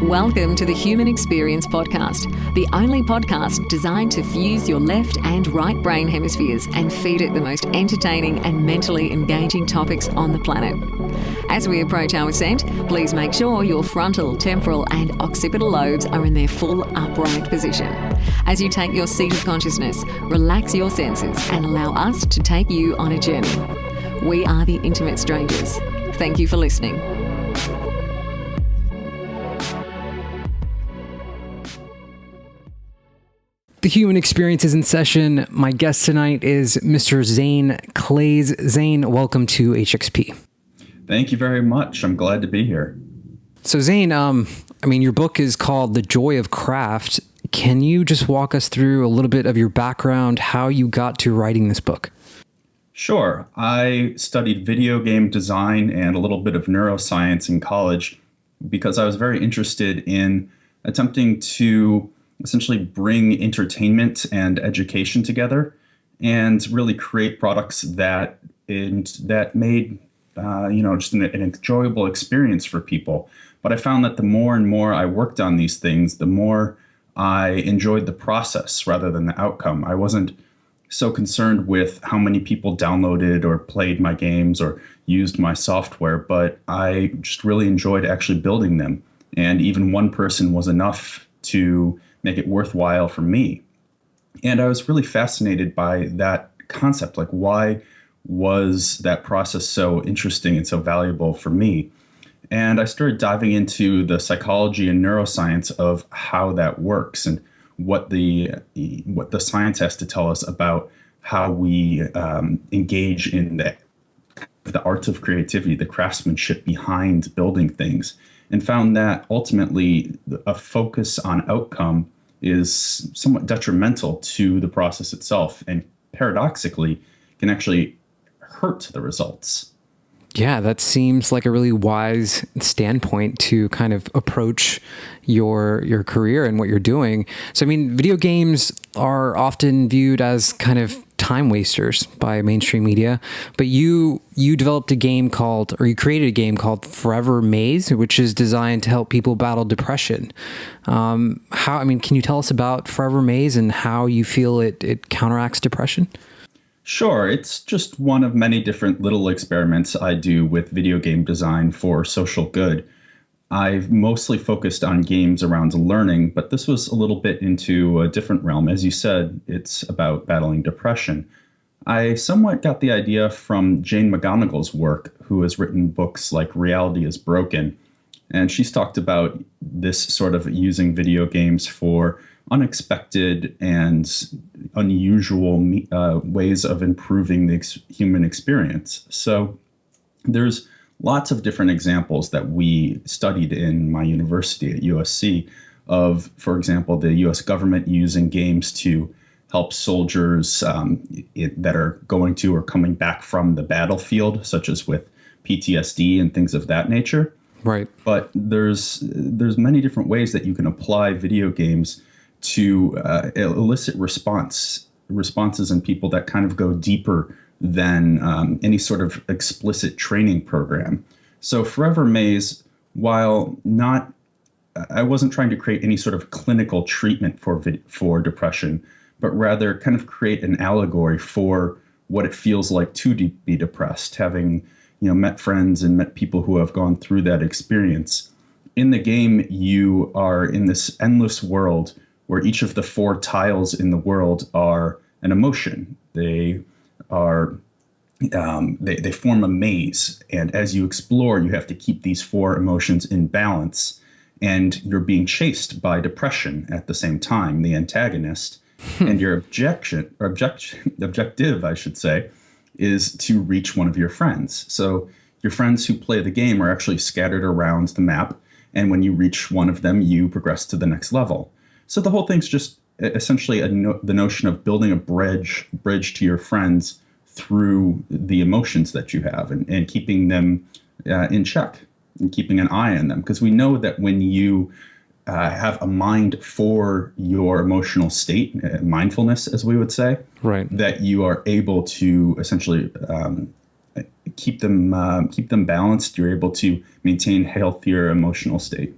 Welcome to the Human Experience Podcast, the only podcast designed to fuse your left and right brain hemispheres and feed it the most entertaining and mentally engaging topics on the planet. As we approach our ascent, please make sure your frontal, temporal and occipital lobes are in their full upright position. As you take your seat of consciousness, relax your senses and allow us to take you on a journey. We are the Intimate Strangers. Thank you for listening. The Human Experience is in session. My guest tonight is Mr. Zane Claes. Zane, welcome to HXP. Thank you very much. I'm glad to be here. So Zane, your book is called The Joy of Craft. Can you just walk us through a little bit of your background, how you got to writing this book? Sure. I studied video game design and a little bit of neuroscience in college because I was very interested in attempting to essentially bring entertainment and education together and really create products that made just an enjoyable experience for people. But I found that the more and more I worked on these things, the more I enjoyed the process rather than the outcome. I wasn't so concerned with how many people downloaded or played my games or used my software, but I just really enjoyed actually building them. And even one person was enough to make it worthwhile for me. And I was really fascinated by that concept. Like, why was that process so interesting and so valuable for me? And I started diving into the psychology and neuroscience of how that works and what the science has to tell us about how we engage in the arts of creativity, the craftsmanship behind building things, and found that ultimately a focus on outcome is somewhat detrimental to the process itself and paradoxically can actually hurt the results. Yeah, that seems like a really wise standpoint to kind of approach your career and what you're doing. So, video games are often viewed as kind of time wasters by mainstream media, but you developed a game called, or you created a game called Forever Maze, which is designed to help people battle depression. Can you tell us about Forever Maze and how you feel it counteracts depression? Sure. It's just one of many different little experiments I do with video game design for social good. I've mostly focused on games around learning, but this was a little bit into a different realm. As you said, it's about battling depression. I somewhat got the idea from Jane McGonigal's work, who has written books like Reality is Broken. And she's talked about this sort of using video games for unexpected and unusual ways of improving the human experience. So there's lots of different examples that we studied in my university at USC of, for example, the US government using games to help soldiers that are going to or coming back from the battlefield, such as with PTSD and things of that nature. Right. But there's many different ways that you can apply video games to elicit responses in people that kind of go deeper than any sort of explicit training program. So Forever Maze, while I wasn't trying to create any sort of clinical treatment for depression, but rather kind of create an allegory for what it feels like to be depressed, having met friends and met people who have gone through that experience. In the game, you are in this endless world where each of the 4 tiles in the world are an emotion. They form a maze, and as you explore, you have to keep these 4 emotions in balance, and you're being chased by depression at the same time, the antagonist. And your objective, I should say, is to reach one of your friends. So your friends who play the game are actually scattered around the map, and when you reach one of them, you progress to the next level. So the whole thing's just essentially the notion of building a bridge to your friends through the emotions that you have and keeping them in check and keeping an eye on them. Because we know that when you have a mind for your emotional state, mindfulness, as we would say, right, that you are able to essentially keep them balanced. You're able to maintain a healthier emotional state.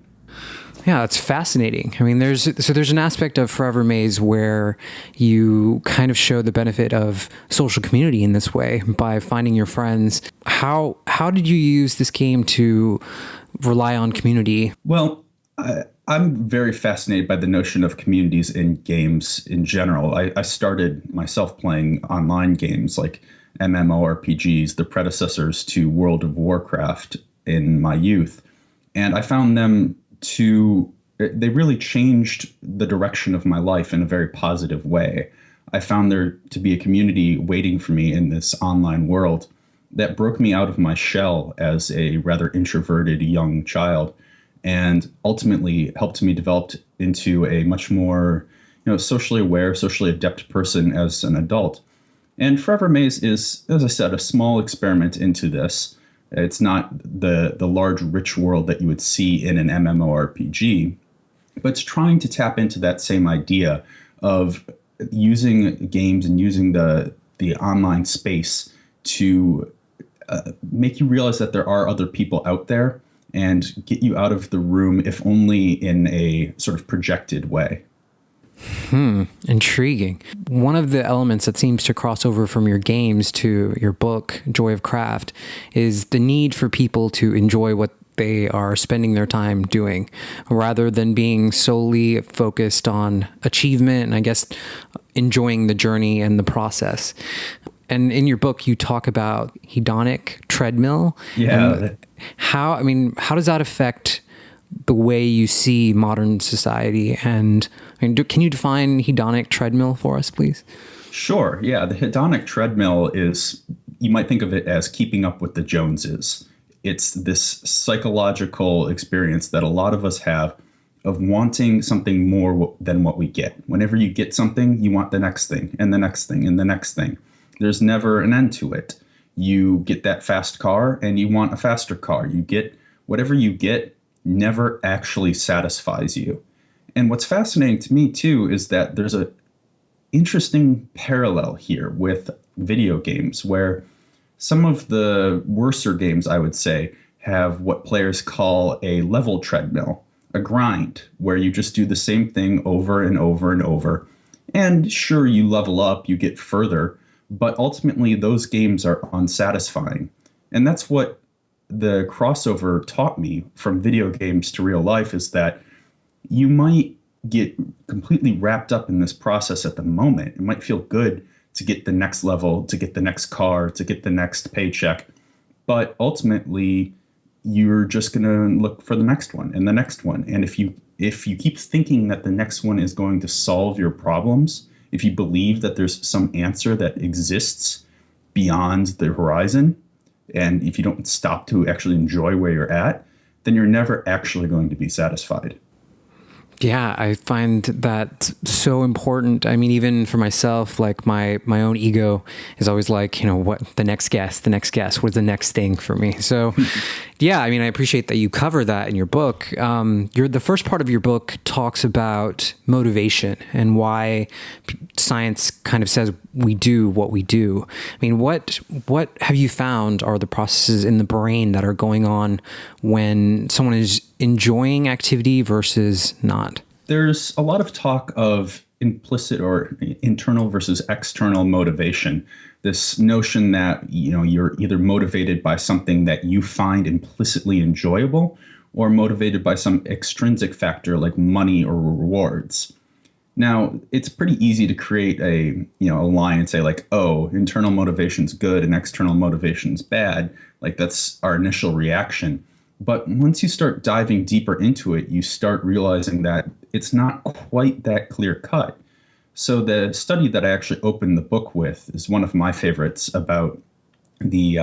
Yeah, that's fascinating. I mean, there's an aspect of Forever Maze where you kind of show the benefit of social community in this way by finding your friends. How did you use this game to rely on community? Well, I'm very fascinated by the notion of communities in games in general. I started myself playing online games like MMORPGs, the predecessors to World of Warcraft in my youth. And I found they really changed the direction of my life in a very positive way. I found there to be a community waiting for me in this online world that broke me out of my shell as a rather introverted young child and ultimately helped me develop into a much more, socially aware, socially adept person as an adult. And Forever Maze is, as I said, a small experiment into this. It's not the large, rich world that you would see in an MMORPG, but it's trying to tap into that same idea of using games and using the online space to make you realize that there are other people out there and get you out of the room, if only in a sort of projected way. Intriguing. One of the elements that seems to cross over from your games to your book, Joy of Craft, is the need for people to enjoy what they are spending their time doing rather than being solely focused on achievement and I guess enjoying the journey and the process. And in your book, you talk about Hedonic Treadmill. Yeah. How does that affect the way you see modern society? And can you define Hedonic Treadmill for us, please? Sure. Yeah. The Hedonic Treadmill is, you might think of it as keeping up with the Joneses. It's this psychological experience that a lot of us have of wanting something more than what we get. Whenever you get something, you want the next thing and the next thing and the next thing. There's never an end to it. You get that fast car and you want a faster car. You get whatever you get never actually satisfies you. And what's fascinating to me too is that there's a interesting parallel here with video games where some of the worser games, I would say, have what players call a level treadmill, a grind, where you just do the same thing over and over and over. And sure, you level up, you get further, but ultimately those games are unsatisfying. And that's what the crossover taught me from video games to real life, is that you might get completely wrapped up in this process at the moment. It might feel good to get the next level, to get the next car, to get the next paycheck. But ultimately, you're just going to look for the next one and the next one. And if you keep thinking that the next one is going to solve your problems, if you believe that there's some answer that exists beyond the horizon, and if you don't stop to actually enjoy where you're at, then you're never actually going to be satisfied. Yeah, I find that so important. I mean, even for myself, like my own ego is always like, what the next guest, what's the next thing for me? So yeah, I mean, I appreciate that you cover that in your book. The first part of your book talks about motivation and why science kind of says we do what we do. I mean, what have you found are the processes in the brain that are going on when someone is enjoying activity versus not? There's a lot of talk of implicit or internal versus external motivation. This notion that, you're either motivated by something that you find implicitly enjoyable or motivated by some extrinsic factor like money or rewards. Now, it's pretty easy to create a line and say like, oh, internal motivation's good and external motivation's bad. Like that's our initial reaction. But once you start diving deeper into it, you start realizing that it's not quite that clear cut. So the study that I actually opened the book with is one of my favorites about the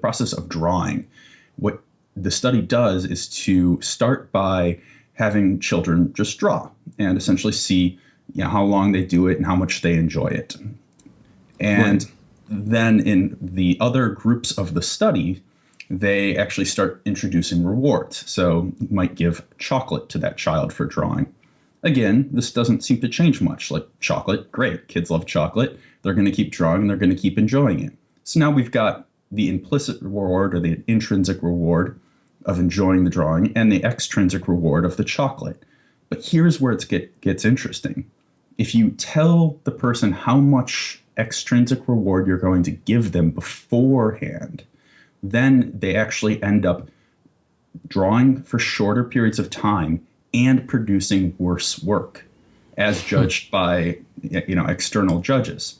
process of drawing. What the study does is to start by having children just draw and essentially see how long they do it and how much they enjoy it. And then in the other groups of the study, they actually start introducing rewards. So you might give chocolate to that child for drawing. Again, this doesn't seem to change much. Like chocolate, great. Kids love chocolate. They're going to keep drawing. They're going to keep enjoying it. So now we've got the implicit reward or the intrinsic reward. of enjoying the drawing and the extrinsic reward of the chocolate. But here's where it gets interesting. If you tell the person how much extrinsic reward you're going to give them beforehand, then they actually end up drawing for shorter periods of time and producing worse work as judged by, external judges.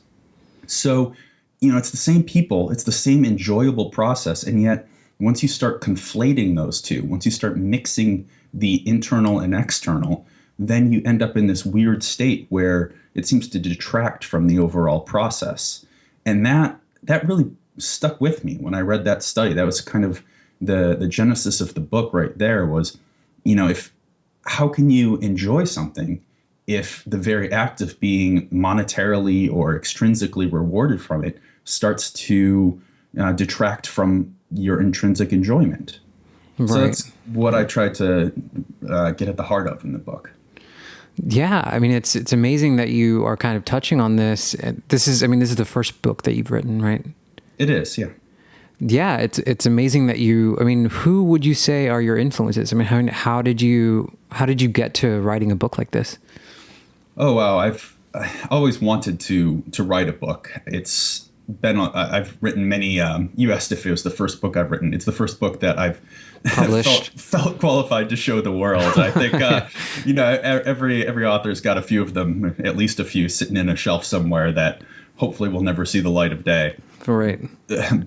So, it's the same people, it's the same enjoyable process. And yet once you start conflating those two, once you start mixing the internal and external, then you end up in this weird state where it seems to detract from the overall process. And that really stuck with me when I read that study. That was kind of the genesis of the book right there was, how can you enjoy something if the very act of being monetarily or extrinsically rewarded from it starts to detract from your intrinsic enjoyment? Right. So that's what I tried to get at the heart of in the book. Yeah, I mean, it's amazing that you are kind of touching on this. This is the first book that you've written, right? It is, yeah. Yeah, it's amazing that who would you say are your influences? I mean, how did you get to writing a book like this? Oh, wow. I've always wanted to write a book. I've written many, you asked if it was the first book I've written. It's the first book that I've published. felt qualified to show the world. I think, every author's got a few of them, at least a few sitting in a shelf somewhere that hopefully will never see the light of day. Right.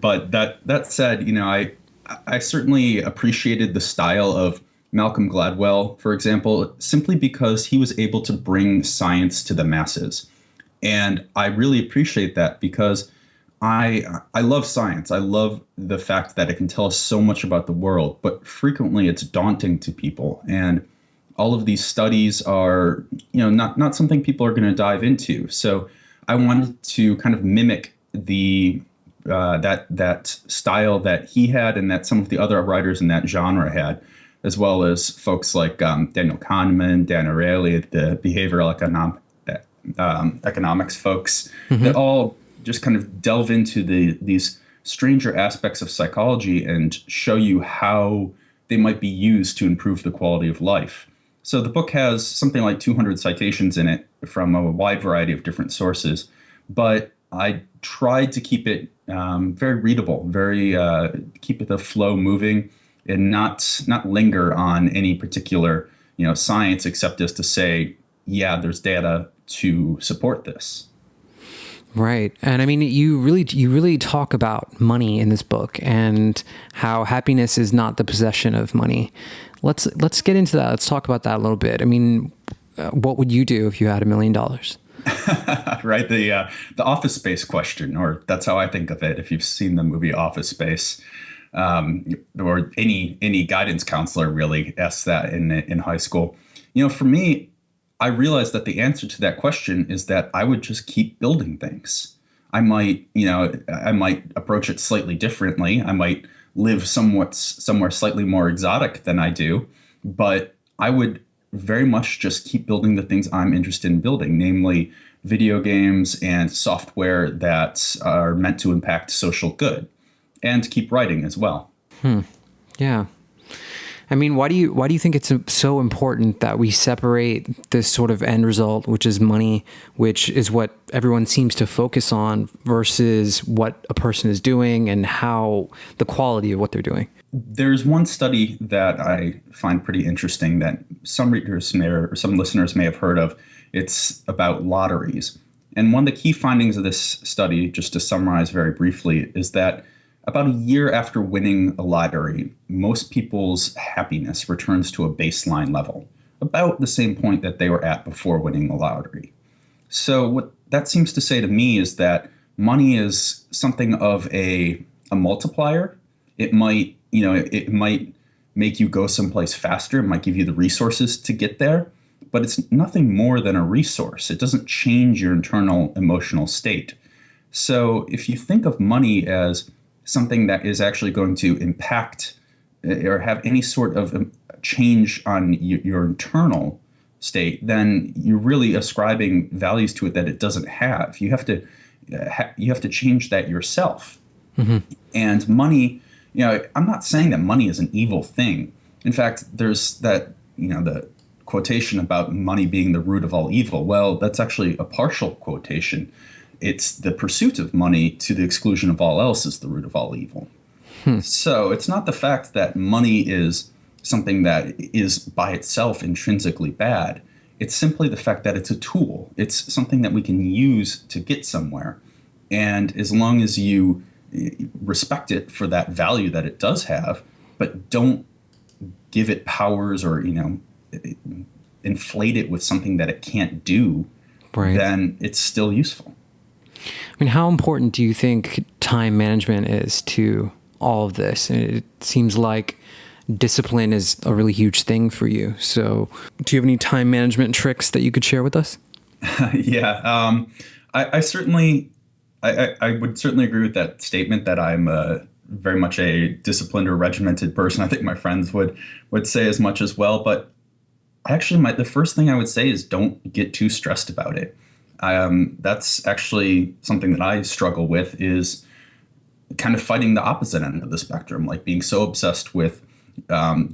But that said, I certainly appreciated the style of Malcolm Gladwell, for example, simply because he was able to bring science to the masses. And I really appreciate that because I love science. I love the fact that it can tell us so much about the world, but frequently it's daunting to people. And all of these studies are, not something people are going to dive into. So I wanted to kind of mimic that style that he had and that some of the other writers in that genre had, as well as folks like Daniel Kahneman, Dan Ariely, the behavioral economics folks, that all just kind of delve into these stranger aspects of psychology and show you how they might be used to improve the quality of life. So the book has something like 200 citations in it from a wide variety of different sources, but I tried to keep it very readable, keep the flow moving, and not linger on any particular science, except as to say, yeah, there's data to support this. Right. And I mean, you really talk about money in this book and how happiness is not the possession of money. Let's get into that. Let's talk about that a little bit. I mean, what would you do if you had $1 million? Right. The Office Space question, or that's how I think of it. If you've seen the movie Office Space, or any guidance counselor really asks that in high school. For me, I realized that the answer to that question is that I would just keep building things. I might approach it slightly differently. I might live somewhere slightly more exotic than I do, but I would very much just keep building the things I'm interested in building, namely video games and software that are meant to impact social good, and keep writing as well. Yeah. I mean, why do you think it's so important that we separate this sort of end result, which is money, which is what everyone seems to focus on, versus what a person is doing and how the quality of what they're doing? There's one study that I find pretty interesting that some readers or some listeners may have heard of. It's about lotteries. And one of the key findings of this study, just to summarize very briefly, is that about a year after winning a lottery, most people's happiness returns to a baseline level, about the same point that they were at before winning the lottery. So what that seems to say to me is that money is something of a multiplier. It might make you go someplace faster. It might give you the resources to get there, but it's nothing more than a resource. It doesn't change your internal emotional state. So if you think of money as something that is actually going to impact or have any sort of change on your internal state, then you're really ascribing values to it that it doesn't have. You have to change that yourself. Mm-hmm. And money, I'm not saying that money is an evil thing. In fact, there's that, the quotation about money being the root of all evil. Well, that's actually a partial quotation. It's the pursuit of money to the exclusion of all else is the root of all evil. So it's not the fact that money is something that is by itself intrinsically bad. It's simply the fact that it's a tool. It's something that we can use to get somewhere. And as long as you respect it for that value that it does have, but don't give it powers or, inflate it with something that it can't do, Right. then it's still useful. I mean, how important do you think time management is to all of this? It seems like discipline is a really huge thing for you. So do you have any time management tricks that you could share with us? Yeah. I certainly, I would certainly agree with that statement that I'm very much a disciplined or regimented person. I think my friends would say as much as well. But actually, the first thing I would say is don't get too stressed about it. That's actually something that I struggle with, is kind of fighting the opposite end of the spectrum, like being so obsessed with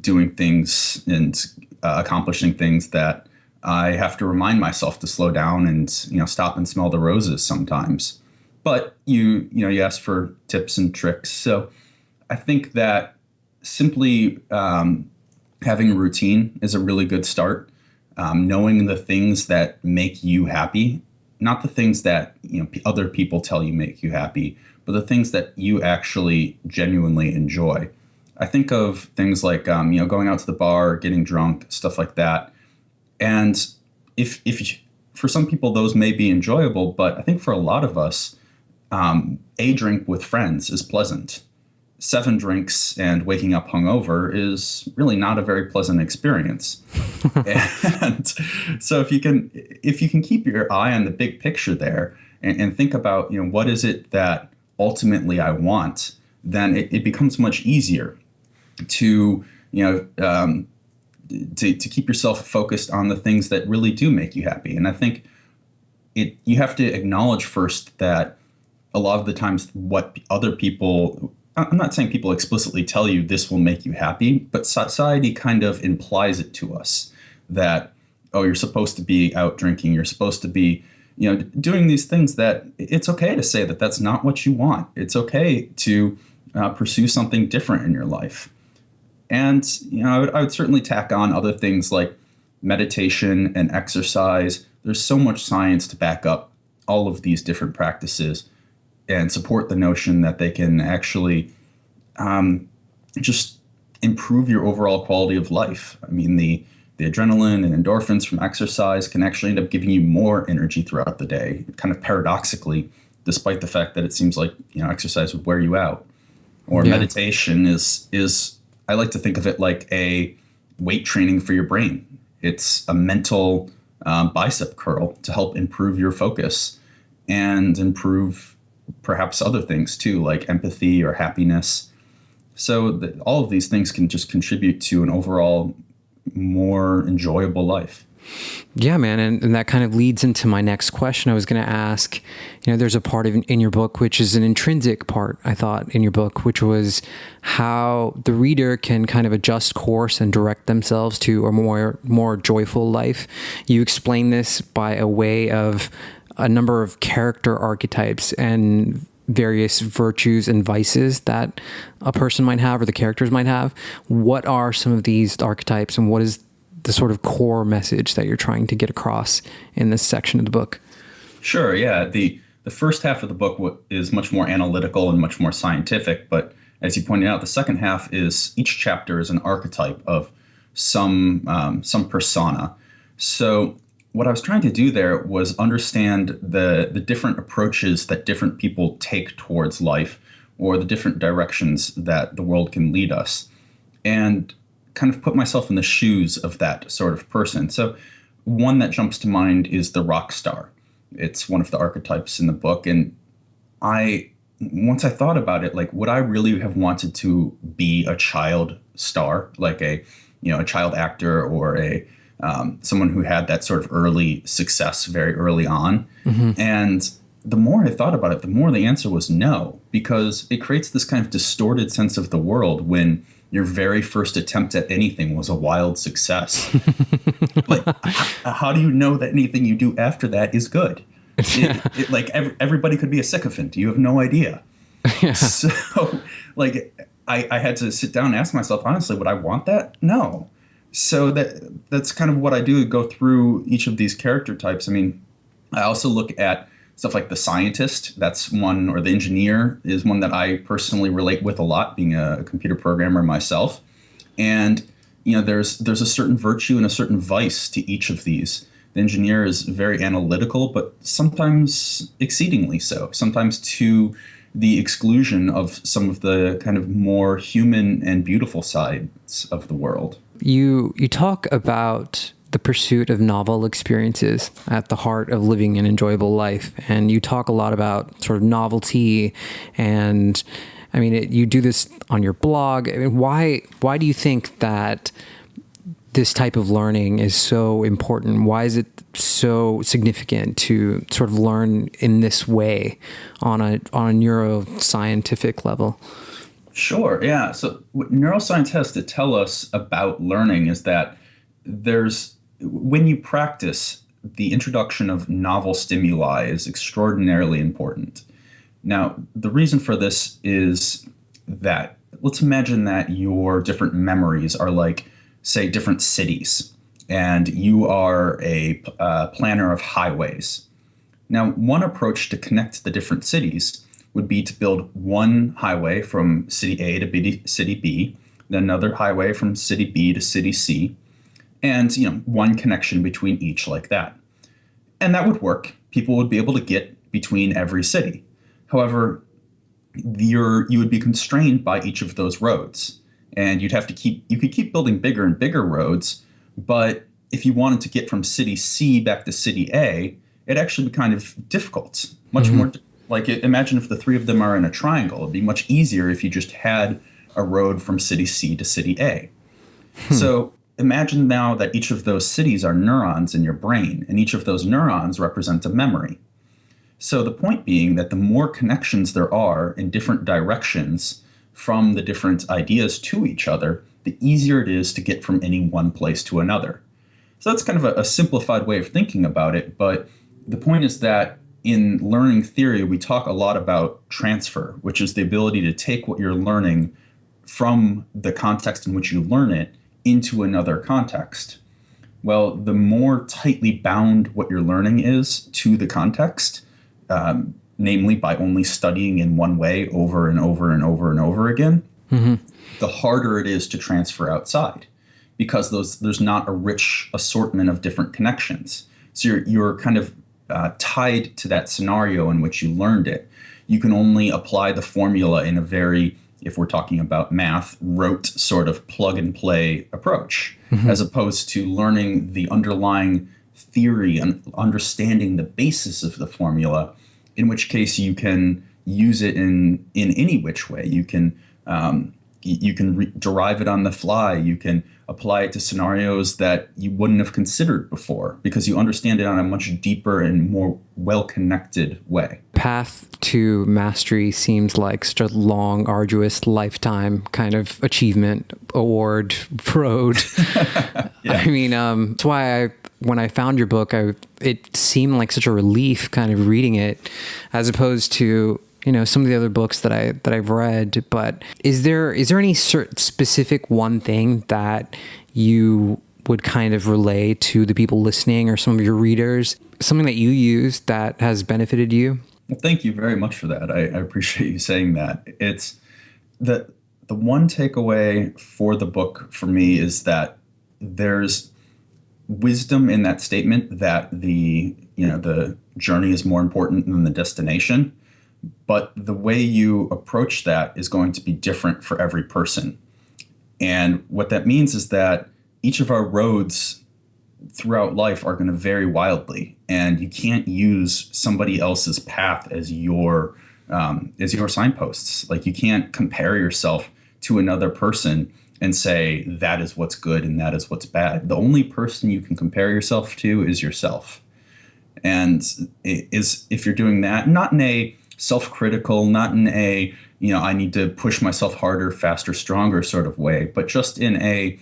doing things and accomplishing things that I have to remind myself to slow down and stop and smell the roses sometimes. But you ask for tips and tricks. So I think that simply having a routine is a really good start. Knowing the things that make you happy, not the things that other people tell you make you happy, but the things that you actually genuinely enjoy. I think of things like going out to the bar, getting drunk, stuff like that. And if for some people those may be enjoyable, but I think for a lot of us, a drink with friends is pleasant. 7 drinks and waking up hungover is really not a very pleasant experience. And so if you can keep your eye on the big picture there and think about, what is it that ultimately I want, then it becomes much easier to, to keep yourself focused on the things that really do make you happy. And I think you have to acknowledge first that a lot of the times what other people, I'm not saying people explicitly tell you this will make you happy, but society kind of implies it to us that, oh, you're supposed to be out drinking. You're supposed to be, doing these things that it's okay to say that that's not what you want. It's okay to pursue something different in your life. And, I would certainly tack on other things like meditation and exercise. There's so much science to back up all of these different practices and support the notion that they can actually just improve your overall quality of life. I mean, the adrenaline and endorphins from exercise can actually end up giving you more energy throughout the day, kind of paradoxically, despite the fact that it seems like, exercise would wear you out. Or meditation is I like to think of it like a weight training for your brain. It's a mental bicep curl to help improve your focus and improve perhaps other things too, like empathy or happiness. So all of these things can just contribute to an overall more enjoyable life. Yeah, man. And that kind of leads into my next question. I was going to ask, there's a part in your book, which is an intrinsic part, I thought, in your book, which was how the reader can kind of adjust course and direct themselves to a more joyful life. You explain this by a way of a number of character archetypes and various virtues and vices that a person might have or the characters might have. What are some of these archetypes, and what is the sort of core message that you're trying to get across in this section of the book? Sure, yeah. The first half of the book is much more analytical and much more scientific, but as you pointed out, the second half is each chapter is an archetype of some persona. So what I was trying to do there was understand the different approaches that different people take towards life, or the different directions that the world can lead us, and kind of put myself in the shoes of that sort of person. So one that jumps to mind is the rock star. It's one of the archetypes in the book. And once I thought about it, like, would I really have wanted to be a child star, like a child actor, or someone who had that sort of early success very early on? Mm-hmm. And the more I thought about it, the more the answer was no, because it creates this kind of distorted sense of the world when your very first attempt at anything was a wild success. Like, how do you know that anything you do after that is good? Everybody could be a sycophant. You have no idea. Yeah. So, like, I had to sit down and ask myself, honestly, would I want that? No. So that's kind of what I do, go through each of these character types. I mean, I also look at stuff like the scientist. That's one, or the engineer is one that I personally relate with a lot, being a computer programmer myself. And, there's a certain virtue and a certain vice to each of these. The engineer is very analytical, but sometimes exceedingly so, sometimes to the exclusion of some of the kind of more human and beautiful sides of the world. You talk about the pursuit of novel experiences at the heart of living an enjoyable life. And you talk a lot about sort of novelty, and I mean, you do this on your blog. I mean, why do you think that this type of learning is so important? Why is it so significant to sort of learn in this way on a neuroscientific level? Sure. Yeah. So what neuroscience has to tell us about learning is that when you practice, the introduction of novel stimuli is extraordinarily important. Now, the reason for this is that, let's imagine that your different memories are like, say, different cities, and you are a planner of highways. Now, one approach to connect the different cities would be to build one highway from city A to city B, then another highway from city B to city C, and one connection between each, like that. And that would work. People would be able to get between every city. However, you would be constrained by each of those roads. And you could keep building bigger and bigger roads, but if you wanted to get from city C back to city A, it'd actually be kind of difficult. Much more, like, imagine if the three of them are in a triangle. It'd be much easier if you just had a road from city C to city A. So imagine now that each of those cities are neurons in your brain, and each of those neurons represent a memory. So the point being that the more connections there are in different directions from the different ideas to each other, the easier it is to get from any one place to another. So that's kind of a simplified way of thinking about it. But the point is that in learning theory, we talk a lot about transfer, which is the ability to take what you're learning from the context in which you learn it into another context. Well, the more tightly bound what you're learning is to the context, namely by only studying in one way over and over and over and over again, the harder it is to transfer outside, because there's not a rich assortment of different connections. So you're kind of tied to that scenario in which you learned it. You can only apply the formula in a very, if we're talking about math, rote sort of plug and play approach, as opposed to learning the underlying theory and understanding the basis of the formula, in which case you can use it in any which way. You can derive it on the fly. You can apply it to scenarios that you wouldn't have considered before, because you understand it on a much deeper and more well-connected way. Path to mastery seems like such a long, arduous, lifetime kind of achievement, award, road. Yeah. I mean, that's why when I found your book, it seemed like such a relief kind of reading it, as opposed to some of the other books that I've read. But is there any specific one thing that you would kind of relay to the people listening or some of your readers, something that you use that has benefited you? Well, thank you very much for that. I appreciate you saying that. It's the one takeaway for the book for me is that there's wisdom in that statement that the journey is more important than the destination. But the way you approach that is going to be different for every person. And what that means is that each of our roads throughout life are going to vary wildly, and you can't use somebody else's path as your signposts. Like, you can't compare yourself to another person and say that is what's good and that is what's bad. The only person you can compare yourself to is yourself. And if you're doing that, not in a self-critical, not in a, I need to push myself harder, faster, stronger sort of way, but just in a,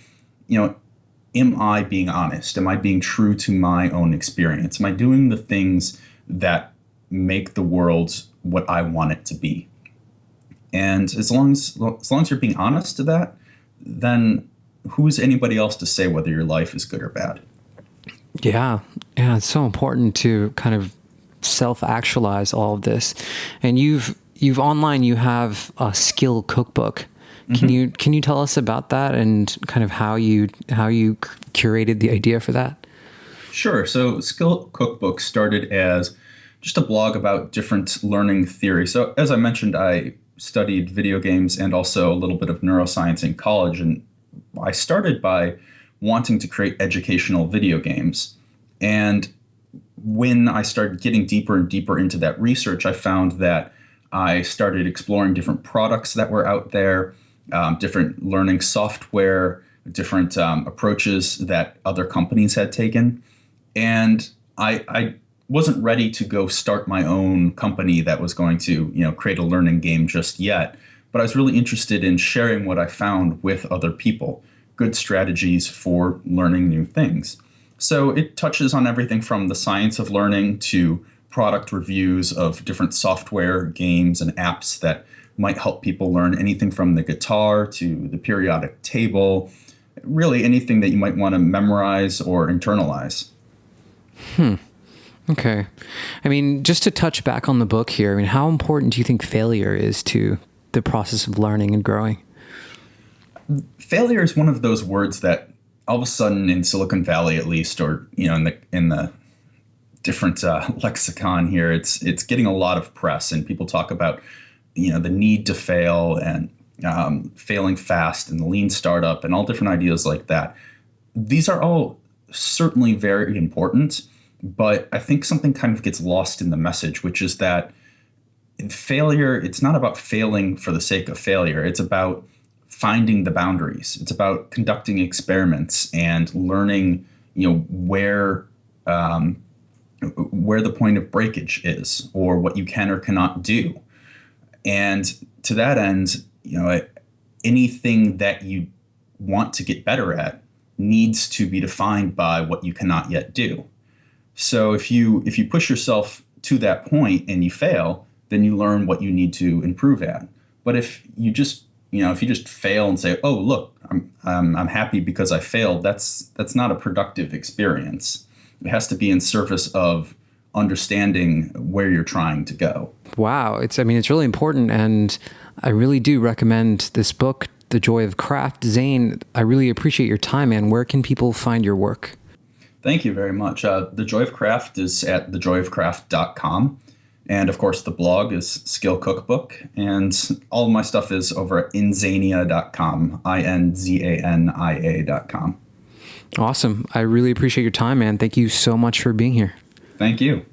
am I being honest? Am I being true to my own experience? Am I doing the things that make the world what I want it to be? And as long as you're being honest to that, then who's anybody else to say whether your life is good or bad? Yeah. Yeah. It's so important to kind of self-actualize all of this. And you've online, you have a skill cookbook. Can you tell us about that and kind of how you curated the idea for that? Sure. So Skill Cookbook started as just a blog about different learning theory. So as I mentioned, I studied video games and also a little bit of neuroscience in college. And I started by wanting to create educational video games. And when I started getting deeper and deeper into that research, I found that I started exploring different products that were out there, different learning software, different approaches that other companies had taken. And I wasn't ready to go start my own company that was going to, create a learning game just yet. But I was really interested in sharing what I found with other people, good strategies for learning new things. So it touches on everything from the science of learning to product reviews of different software, games, and apps that might help people learn, anything from the guitar to the periodic table, really anything that you might want to memorize or internalize. Okay. I mean, just to touch back on the book here, I mean, how important do you think failure is to the process of learning and growing? Failure is one of those words that all of a sudden in Silicon Valley, at least, or in the different lexicon here, it's getting a lot of press, and people talk about the need to fail and failing fast and the lean startup and all different ideas like that. These are all certainly very important, but I think something kind of gets lost in the message, which is that failure, it's not about failing for the sake of failure. It's about finding the boundaries. It's about conducting experiments and learning, where the point of breakage is or what you can or cannot do. And to that end, anything that you want to get better at needs to be defined by what you cannot yet do. So if you push yourself to that point and you fail, then you learn what you need to improve at. But if you just fail and say, "Oh, look, I'm happy because I failed," that's not a productive experience. It has to be in service of understanding where you're trying to go. Wow. It's really important. And I really do recommend this book, The Joy of Craft. Zane, I really appreciate your time, man. Where can people find your work? Thank you very much. The Joy of Craft is at thejoyofcraft.com. And of course, the blog is Skill Cookbook. And all of my stuff is over at inzania.com, inzania.com. Awesome. I really appreciate your time, man. Thank you so much for being here. Thank you.